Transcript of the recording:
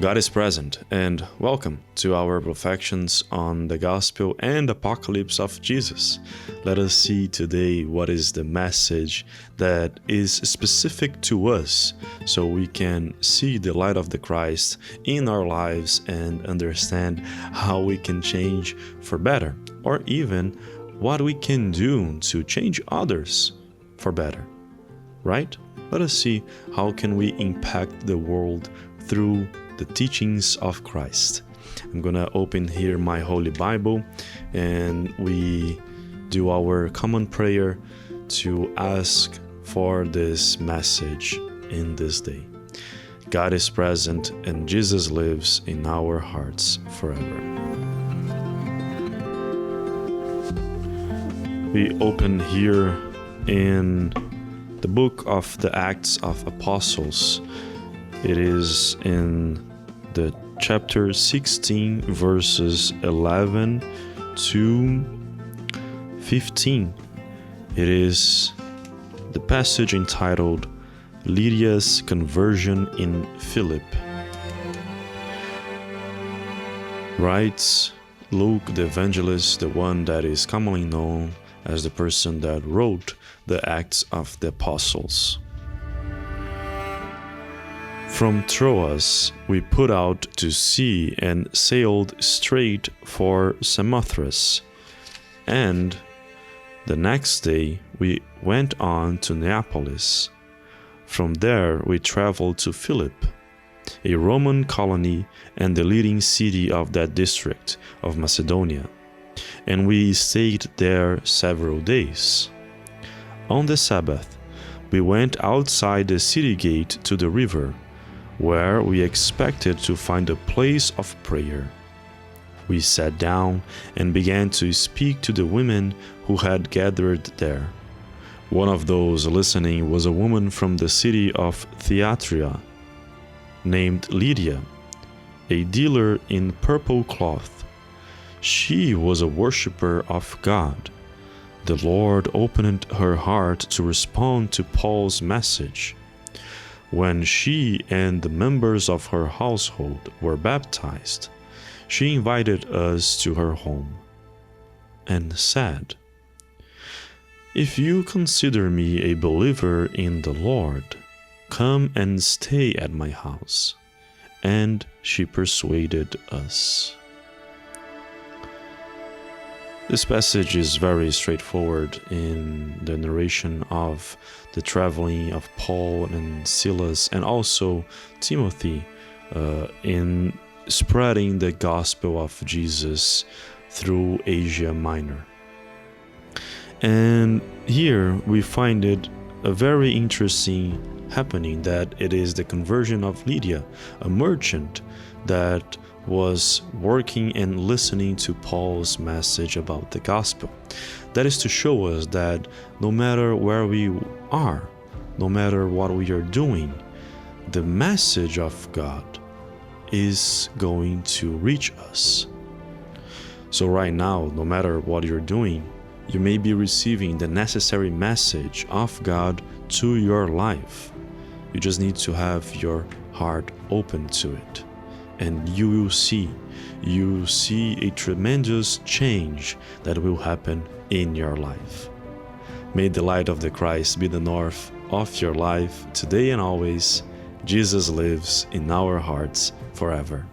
God is present, and welcome to our reflections on the Gospel and Apocalypse of Jesus. Let us see today what is the message that is specific to us, so we can see the light of the Christ in our lives and understand how we can change for better, or even what we can do to change others for better, right? Let us see how can we impact the world through the teachings of Christ. I'm gonna open here my Holy Bible and we do our common prayer to ask for this message in this day. God is present and Jesus lives in our hearts forever. We open here in the book of the Acts of Apostles. It is in the chapter 16, verses 11 to 15. It is the passage entitled Lydia's Conversion in Philip. Writes Luke the evangelist, the one that is commonly known as the person that wrote the Acts of the Apostles. From Troas we put out to sea and sailed straight for Samothrace, and the next day we went on to Neapolis. From there we traveled to Philip, a Roman colony and the leading city of that district of Macedonia, and we stayed there several days. On the Sabbath we went outside the city gate to the river, where we expected to find a place of prayer. We sat down and began to speak to the women who had gathered there. One of those listening was a woman from the city of Thyatira, named Lydia, a dealer in purple cloth. She was a worshipper of God. The Lord opened her heart to respond to Paul's message. When she and the members of her household were baptized, she invited us to her home and said, "If you consider me a believer in the Lord, come and stay at my house." And she persuaded us. This passage is very straightforward in the narration of the traveling of Paul and Silas and also Timothy in spreading the gospel of Jesus through Asia Minor. And here we find it a very interesting happening, that it is the conversion of Lydia, a merchant that was working and listening to Paul's message about the gospel. That is to show us that no matter where we are, no matter what we are doing, the message of God is going to reach us. So right now, no matter what you're doing, you may be receiving the necessary message of God to your life. You just need to have your heart open to it. And you will see a tremendous change that will happen in your life. May the light of the Christ be the north of your life today and always. Jesus lives in our hearts forever.